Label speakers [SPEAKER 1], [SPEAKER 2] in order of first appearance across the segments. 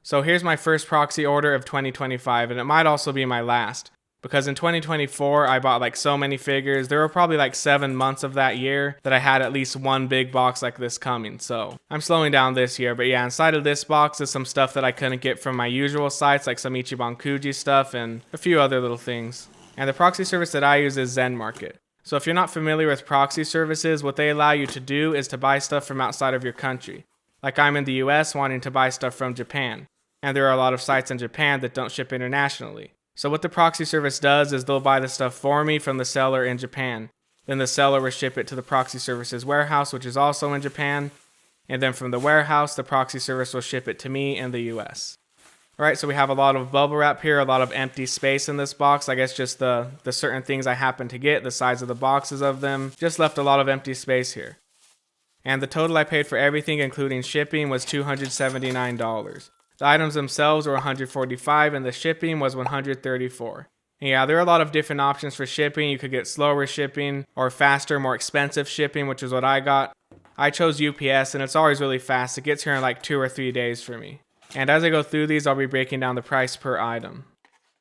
[SPEAKER 1] So here's my first proxy order of 2025, and it might also be my last. Because in 2024, I bought like so many figures. There were probably like 7 months of that year that I had at least one big box like this coming. So I'm slowing down this year. But yeah, inside of this box is some stuff that I couldn't get from my usual sites, like some Ichiban Kuji stuff and a few other little things. And the proxy service that I use is Zenmarket. So if you're not familiar with proxy services, what they allow you to do is to buy stuff from outside of your country. Like I'm in the US wanting to buy stuff from Japan. And there are a lot of sites in Japan that don't ship internationally. So what the proxy service does is they'll buy the stuff for me from the seller in Japan. Then the seller will ship it to the proxy service's warehouse, which is also in Japan. And then from the warehouse, the proxy service will ship it to me in the US. Alright, so we have a lot of bubble wrap here, a lot of empty space in this box. I guess just the certain things I happen to get, the size of the boxes of them, just left a lot of empty space here. And the total I paid for everything, including shipping, was $279. The items themselves were $145 and the shipping was $134. And yeah, there are a lot of different options for shipping. You could get slower shipping or faster, more expensive shipping, which is what I got. I chose UPS and it's always really fast. It gets here in like 2 or 3 days for me. And as I go through these, I'll be breaking down the price per item.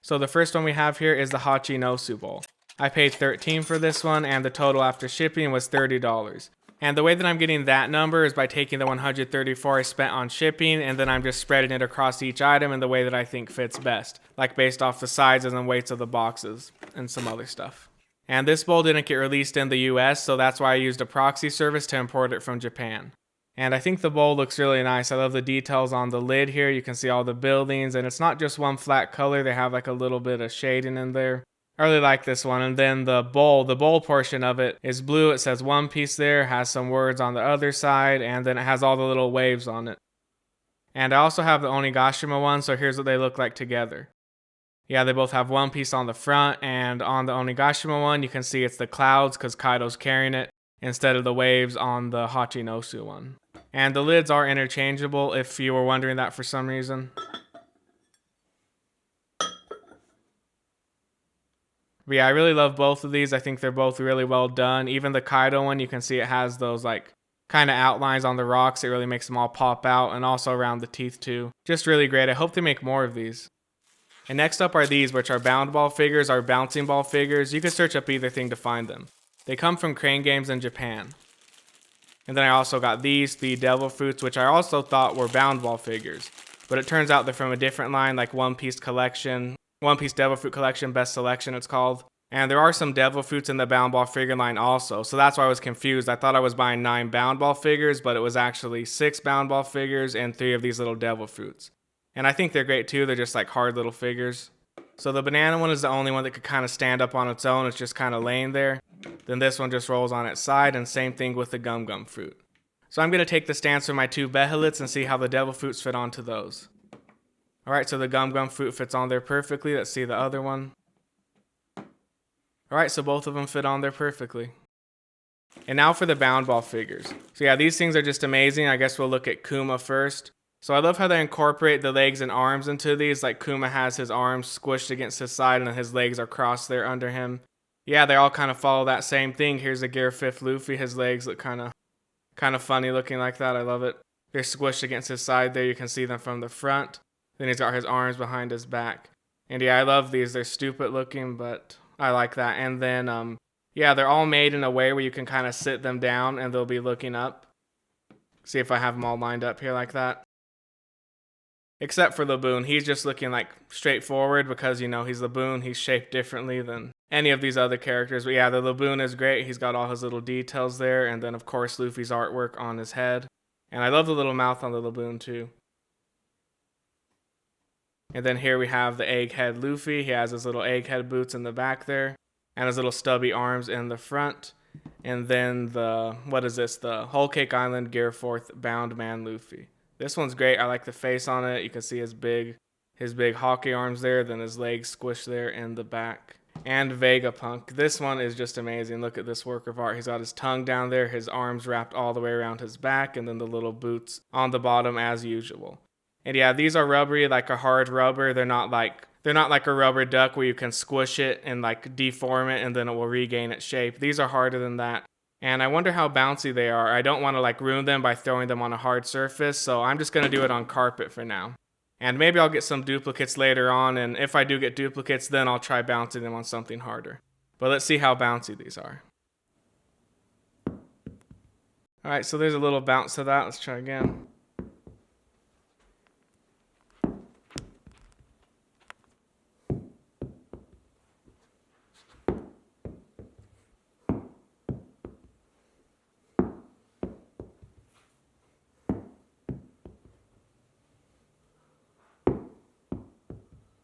[SPEAKER 1] So the first one we have here is the Hachinosu Bowl. I paid $13 for this one and the total after shipping was $30. And the way that I'm getting that number is by taking the $134 I spent on shipping and then I'm just spreading it across each item in the way that I think fits best, like based off the sizes and weights of the boxes and some other stuff. And this bowl didn't get released in the US, so that's why I used a proxy service to import it from Japan. And I think the bowl looks really nice. I love the details on the lid here. You can see all the buildings and it's not just one flat color. They have like a little bit of shading in there. I really like this one. And then the bowl portion of it is blue. It says One Piece there, has some words on the other side, and then it has all the little waves on it. And I also have the Onigashima one, so here's what they look like together. Yeah, they both have One Piece on the front, and on the Onigashima one, you can see it's the clouds because Kaido's carrying it, instead of the waves on the Hachinosu one. And the lids are interchangeable if you were wondering that for some reason. But yeah, I really love both of these. I think they're both really well done. Even the Kaido one, you can see it has those like kind of outlines on the rocks. It really makes them all pop out, and also around the teeth too. Just really great. I hope they make more of these. And next up are these, which are bound ball figures, or bouncing ball figures. You can search up either thing to find them. They come from Crane Games in Japan. And then I also got these, the Devil Fruits, which I also thought were bound ball figures. But it turns out they're from a different line, like One Piece Collection. One Piece Devil Fruit Collection Best Selection it's called. And there are some Devil Fruits in the bound ball figure line also, so that's why I was confused. I thought I was buying 9 bound ball figures, but it was actually 6 bound ball figures and 3 of these little Devil Fruits. And I think they're great too. They're just like hard little figures. So the banana one is the only one that could kind of stand up on its own. It's just kind of laying there. Then this one just rolls on its side, and same thing with the Gum Gum Fruit. So I'm going to take the stance for my 2 Behelits and see how the Devil Fruits fit onto those. Alright, so the Gum Gum Fruit fits on there perfectly. Let's see the other one. Alright, so both of them fit on there perfectly. And now for the bound ball figures. So yeah, these things are just amazing. I guess we'll look at Kuma first. So I love how they incorporate the legs and arms into these. Like Kuma has his arms squished against his side and his legs are crossed there under him. Yeah, they all kind of follow that same thing. Here's a Gear 5th Luffy. His legs look kind of funny looking like that. I love it. They're squished against his side there. You can see them from the front. Then he's got his arms behind his back. And yeah, I love these. They're stupid looking, but I like that. And then, yeah, they're all made in a way where you can kind of sit them down and they'll be looking up. See if I have them all lined up here like that. Except for Laboon. He's just looking like straightforward because, you know, he's Laboon. He's shaped differently than any of these other characters. But yeah, the Laboon is great. He's got all his little details there. And then, of course, Luffy's artwork on his head. And I love the little mouth on the Laboon too. And then here we have the Egghead Luffy. He has his little egghead boots in the back there. And his little stubby arms in the front. And then the Whole Cake Island Gear 4th Bound Man Luffy. This one's great. I like the face on it. You can see his big hockey arms there. Then his legs squished there in the back. And Vegapunk. This one is just amazing. Look at this work of art. He's got his tongue down there. His arms wrapped all the way around his back. And then the little boots on the bottom as usual. And yeah, these are rubbery, like a hard rubber. They're not like a rubber duck where you can squish it and like deform it and then it will regain its shape. These are harder than that. And I wonder how bouncy they are. I don't want to like ruin them by throwing them on a hard surface, so I'm just going to do it on carpet for now. And maybe I'll get some duplicates later on, and if I do get duplicates, then I'll try bouncing them on something harder. But let's see how bouncy these are. Alright, so there's a little bounce to that. Let's try again.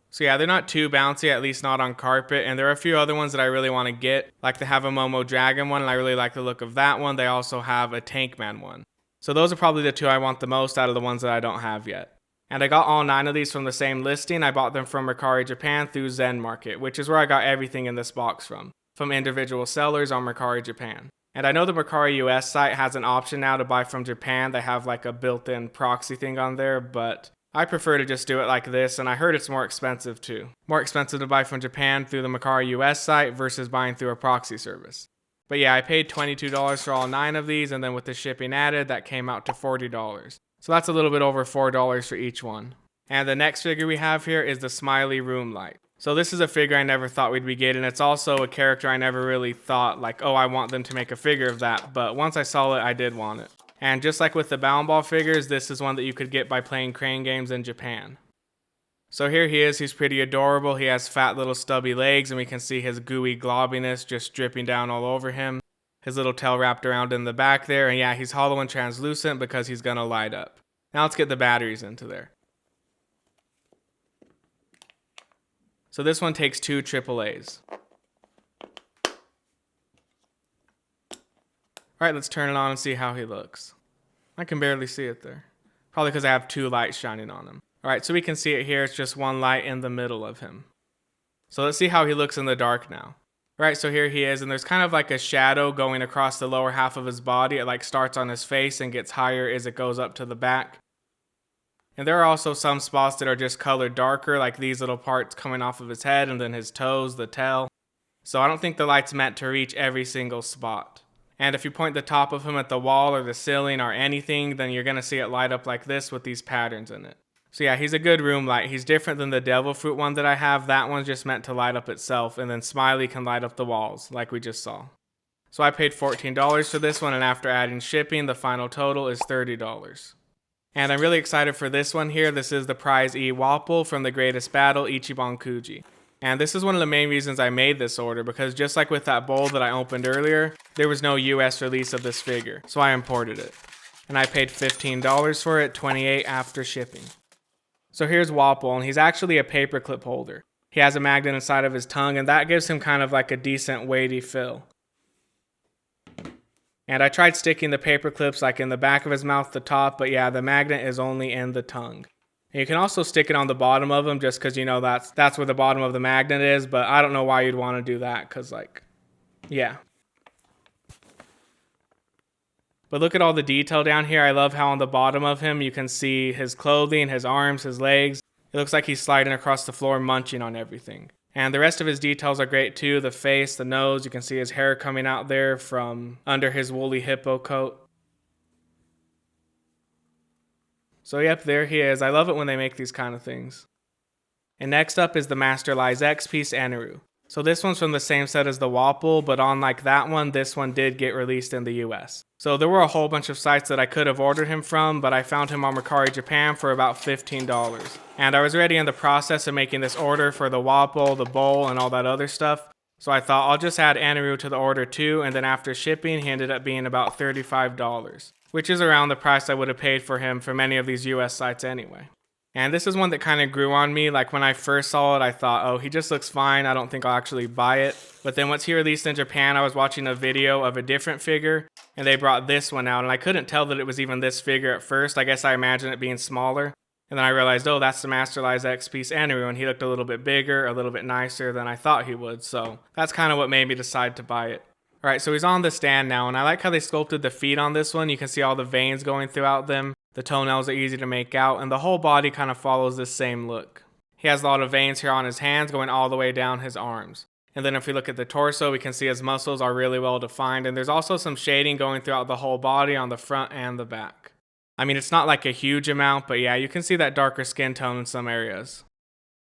[SPEAKER 1] So yeah, they're not too bouncy, at least not on carpet, and there are a few other ones that I really want to get, like the Have-a-Momo Dragon one, and I really like the look of that one. They also have a Tankman one. So those are probably the two I want the most out of the ones that I don't have yet. And I got all 9 of these from the same listing. I bought them from Mercari Japan through Zenmarket, which is where I got everything in this box from individual sellers on Mercari Japan. And I know the Mercari US site has an option now to buy from Japan. They have like a built-in proxy thing on there, but I prefer to just do it like this, and I heard it's more expensive too. More expensive to buy from Japan through the Mercari US site versus buying through a proxy service. But yeah, I paid $22 for all 9 of these, and then with the shipping added, that came out to $40. So that's a little bit over $4 for each one. And the next figure we have here is the Smiley Room Light. So this is a figure I never thought we'd be getting. It's also a character I never really thought like, oh, I want them to make a figure of that. But once I saw it, I did want it. And just like with the Bound Ball figures, this is one that you could get by playing crane games in Japan. So here he is, he's pretty adorable. He has fat little stubby legs, and we can see his gooey globbiness just dripping down all over him. His little tail wrapped around in the back there, and yeah, he's hollow and translucent because he's gonna light up. Now let's get the batteries into there. So this one takes 2 AAAs. Alright, let's turn it on and see how he looks. I can barely see it there. Probably because I have 2 lights shining on him. Alright, so we can see it here. It's just one light in the middle of him. So let's see how he looks in the dark now. Alright, so here he is, and there's kind of like a shadow going across the lower half of his body. It like starts on his face and gets higher as it goes up to the back. And there are also some spots that are just colored darker, like these little parts coming off of his head and then his toes, the tail. So I don't think the light's meant to reach every single spot. And if you point the top of him at the wall or the ceiling or anything, then you're going to see it light up like this with these patterns in it. So yeah, he's a good room light. He's different than the Devil Fruit one that I have. That one's just meant to light up itself, and then Smiley can light up the walls, like we just saw. So I paid $14 for this one, and after adding shipping, the final total is $30. And I'm really excited for this one here. This is the Prize E Wapol from the Greatest Battle, Ichiban Kuji. And this is one of the main reasons I made this order, because just like with that bowl that I opened earlier, there was no US release of this figure, so I imported it. And I paid $15 for it, $28 after shipping. So here's Wapol, and he's actually a paperclip holder. He has a magnet inside of his tongue, and that gives him kind of like a decent weighty feel. And I tried sticking the paper clips like in the back of his mouth, the top, but yeah, the magnet is only in the tongue. And you can also stick it on the bottom of him just because, you know, that's where the bottom of the magnet is, but I don't know why you'd want to do that because, like, yeah. But look at all the detail down here. I love how on the bottom of him you can see his clothing, his arms, his legs. It looks like he's sliding across the floor munching on everything. And the rest of his details are great too. The face, the nose, you can see his hair coming out there from under his woolly hippo coat. So yep, there he is. I love it when they make these kind of things. And next up is the Masterlise Expiece Eneru. So this one's from the same set as the Wapol, but unlike that one, this one did get released in the US. So there were a whole bunch of sites that I could have ordered him from, but I found him on Mercari Japan for about $15. And I was already in the process of making this order for the Wapol, the bowl, and all that other stuff. So I thought I'll just add Eneru to the order too, and then after shipping, he ended up being about $35, which is around the price I would have paid for him from any of these US sites anyway. And this is one that kind of grew on me. Like when I first saw it, I thought, oh, he just looks fine. I don't think I'll actually buy it. But then once he released in Japan, I was watching a video of a different figure, and they brought this one out, and I couldn't tell that it was even this figure at first. I guess I imagined it being smaller. And then I realized, oh, that's the Masterlise Expiece Eneru, and he looked a little bit bigger, a little bit nicer than I thought he would. So that's kind of what made me decide to buy it. All right, so he's on the stand now, and I like how they sculpted the feet on this one. You can see all the veins going throughout them. The toenails are easy to make out, and the whole body kind of follows this same look. He has a lot of veins here on his hands going all the way down his arms. And then if we look at the torso, we can see his muscles are really well defined, and there's also some shading going throughout the whole body on the front and the back. I mean, it's not like a huge amount, but yeah, you can see that darker skin tone in some areas.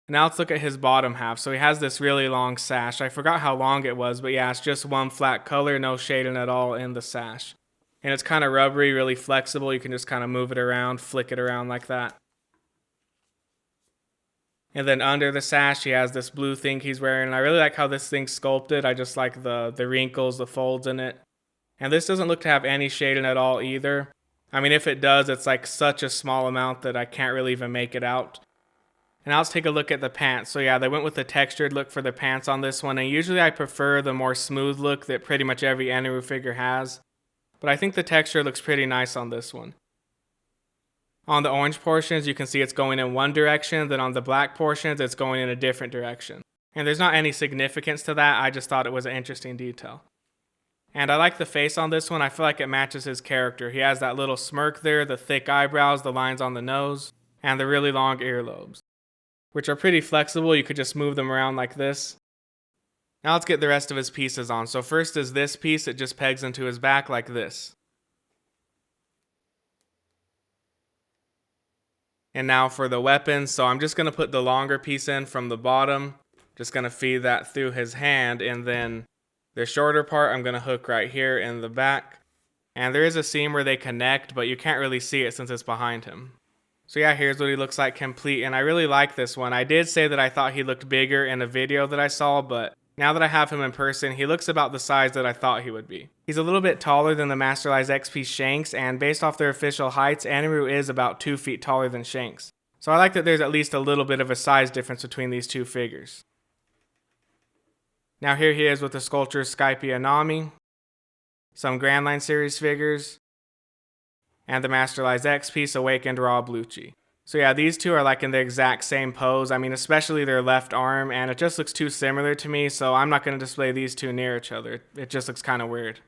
[SPEAKER 1] Now let's look at his bottom half. So he has this really long sash. I forgot how long it was, but yeah, it's just one flat color, no shading at all in the sash. And it's kind of rubbery, really flexible. You can just kind of move it around, flick it around like that. And then under the sash, he has this blue thing he's wearing. And I really like how this thing's sculpted. I just like the wrinkles, the folds in it. And this doesn't look to have any shading at all either. I mean, if it does, it's like such a small amount that I can't really even make it out. And now let's take a look at the pants. So yeah, they went with the textured look for the pants on this one. And usually I prefer the more smooth look that pretty much every Eneru figure has. But I think the texture looks pretty nice on this one. On the orange portions, you can see it's going in one direction. Then on the black portions, it's going in a different direction. And there's not any significance to that. I just thought it was an interesting detail. And I like the face on this one. I feel like it matches his character. He has that little smirk there, the thick eyebrows, the lines on the nose, and the really long earlobes, which are pretty flexible. You could just move them around like this. Now let's get the rest of his pieces on. So first is this piece. It just pegs into his back like this. And now for the weapons. So I'm just going to put the longer piece in from the bottom. Just going to feed that through his hand. And then the shorter part I'm going to hook right here in the back. And there is a seam where they connect, but you can't really see it since it's behind him. So yeah, here's what he looks like complete, and I really like this one. I did say that I thought he looked bigger in a video that I saw, but now that I have him in person, he looks about the size that I thought he would be. He's a little bit taller than the Masterlise Expiece Shanks, and based off their official heights, Eneru is about 2 feet taller than Shanks. So I like that there's at least a little bit of a size difference between these two figures. Now here he is with the sculptures Skype and Nami, some Grand Line series figures, and the Masterlise Expiece Awakened Raw Bluchi. So yeah, these two are like in the exact same pose. I mean, especially their left arm, and it just looks too similar to me, so I'm not going to display these two near each other. It just looks kind of weird.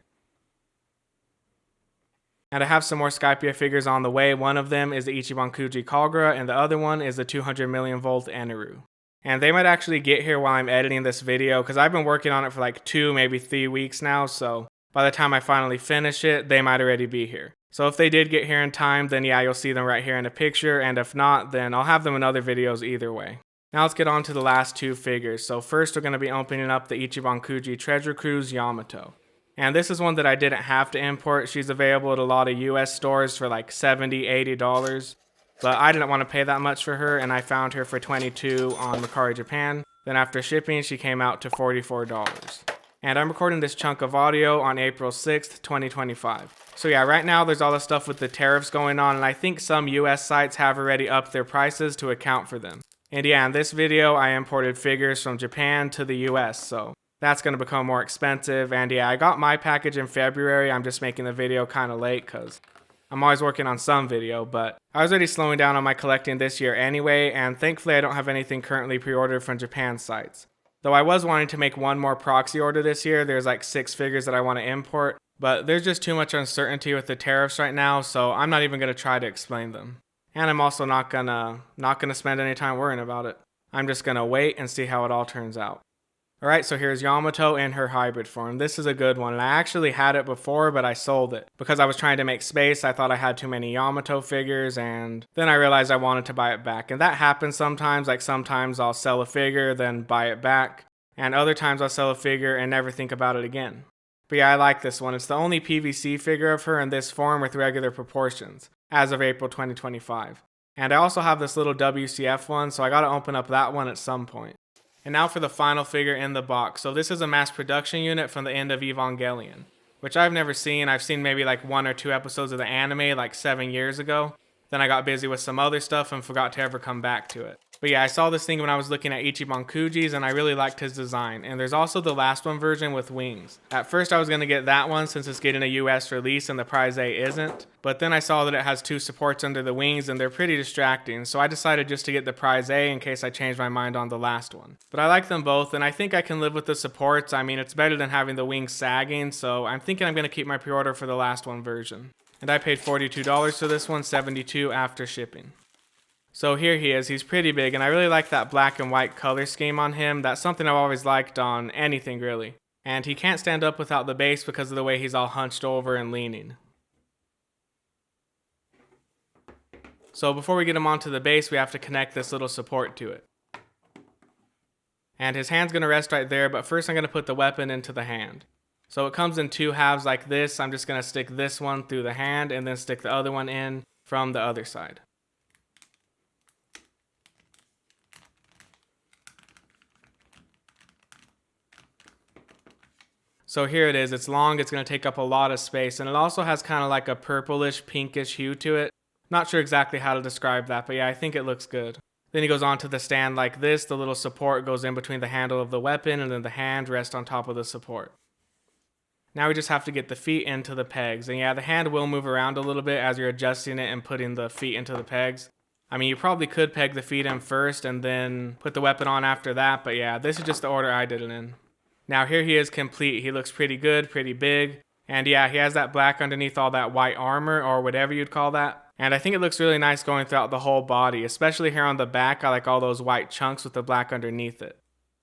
[SPEAKER 1] And I have some more Skype figures on the way. One of them is the Ichiban Kuji Kagura, and the other one is the 200 million volt Eneru. And they might actually get here while I'm editing this video, because I've been working on it for like 2, maybe 3 weeks now, so by the time I finally finish it, they might already be here. So if they did get here in time, then yeah, you'll see them right here in a picture, and if not, then I'll have them in other videos either way. Now let's get on to the last two figures. So first we're going to be opening up the Ichiban Kuji Treasure Cruise Yamato. And this is one that I didn't have to import. She's available at a lot of US stores for like $70, $80. But I didn't want to pay that much for her, and I found her for $22 on Mercari Japan. Then after shipping, she came out to $44. And I'm recording this chunk of audio on April 6th, 2025. So yeah, right now there's all this stuff with the tariffs going on, and I think some US sites have already upped their prices to account for them. And yeah, in this video, I imported figures from Japan to the US, so that's going to become more expensive. And yeah, I got my package in February. I'm just making the video kind of late because I'm always working on some video, but I was already slowing down on my collecting this year anyway, and thankfully I don't have anything currently pre-ordered from Japan sites. Though I was wanting to make one more proxy order this year. There's like 6 figures that I want to import, but there's just too much uncertainty with the tariffs right now, so I'm not even going to try to explain them. And I'm also not gonna spend any time worrying about it. I'm just gonna wait and see how it all turns out. Alright, so here's Yamato in her hybrid form. This is a good one, and I actually had it before, but I sold it. Because I was trying to make space, I thought I had too many Yamato figures, and then I realized I wanted to buy it back. And that happens sometimes, like sometimes I'll sell a figure, then buy it back. And other times I'll sell a figure and never think about it again. But yeah, I like this one. It's the only PVC figure of her in this form with regular proportions, as of April 2025. And I also have this little WCF one, so I gotta open up that one at some point. And now for the final figure in the box. So this is a mass production unit from the end of Evangelion, which I've never seen. I've seen maybe like 1 or 2 episodes of the anime like 7 years ago. Then I got busy with some other stuff and forgot to ever come back to it. But yeah, I saw this thing when I was looking at Ichiban Kuji's, and I really liked his design. And there's also the last one version with wings. At first I was going to get that one since it's getting a US release and the Prize A isn't. But then I saw that it has 2 supports under the wings and they're pretty distracting. So I decided just to get the Prize A in case I changed my mind on the last one. But I like them both, and I think I can live with the supports. I mean, it's better than having the wings sagging, so I'm thinking I'm going to keep my pre-order for the last one version. And I paid $42 for this one, $72 after shipping. So here he is. He's pretty big, and I really like that black and white color scheme on him. That's something I've always liked on anything, really. And he can't stand up without the base because of the way he's all hunched over and leaning. So before we get him onto the base, we have to connect this little support to it. And his hand's going to rest right there, but first I'm going to put the weapon into the hand. So it comes in two halves like this. I'm just going to stick this one through the hand and then stick the other one in from the other side. So here it is. It's long, it's going to take up a lot of space, and it also has kind of like a purplish pinkish hue to it. Not sure exactly how to describe that, but yeah, I think it looks good. Then he goes onto the stand like this. The little support goes in between the handle of the weapon, and then the hand rests on top of the support. Now we just have to get the feet into the pegs, and yeah, the hand will move around a little bit as you're adjusting it and putting the feet into the pegs. I mean, you probably could peg the feet in first and then put the weapon on after that, but yeah, this is just the order I did it in. Now here he is complete. He looks pretty good, pretty big. And yeah, he has that black underneath all that white armor or whatever you'd call that. And I think it looks really nice going throughout the whole body, especially here on the back. I like all those white chunks with the black underneath it.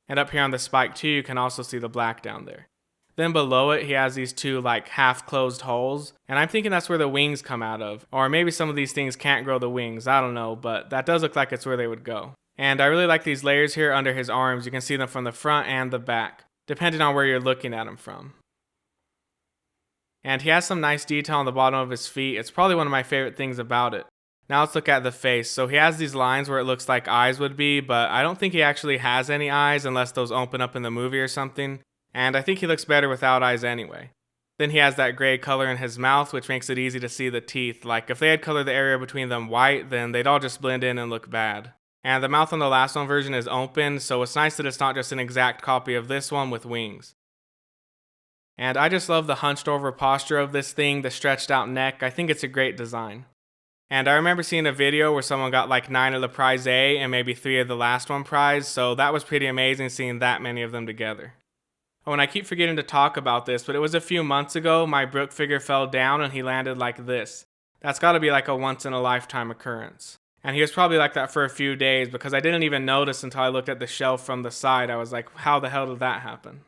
[SPEAKER 1] And up here on the spike too, you can also see the black down there. Then below it, he has these two like half closed holes. And I'm thinking that's where the wings come out of. Or maybe some of these things can't grow the wings. I don't know, but that does look like it's where they would go. And I really like these layers here under his arms. You can see them from the front and the back, depending on where you're looking at him from. And he has some nice detail on the bottom of his feet. It's probably one of my favorite things about it. Now let's look at the face. So he has these lines where it looks like eyes would be, but I don't think he actually has any eyes unless those open up in the movie or something. And I think he looks better without eyes anyway. Then he has that gray color in his mouth, which makes it easy to see the teeth. Like if they had colored the area between them white, then they'd all just blend in and look bad. And the mouth on the last one version is open, so it's nice that it's not just an exact copy of this one with wings. And I just love the hunched over posture of this thing, the stretched out neck. I think it's a great design. And I remember seeing a video where someone got like 9 of the prize A and maybe 3 of the last one prize, so that was pretty amazing seeing that many of them together. Oh, and I keep forgetting to talk about this, but it was a few months ago, my Brook figure fell down and he landed like this. That's gotta be like a once in a lifetime occurrence. And he was probably like that for a few days because I didn't even notice until I looked at the shelf from the side. I was like, how the hell did that happen?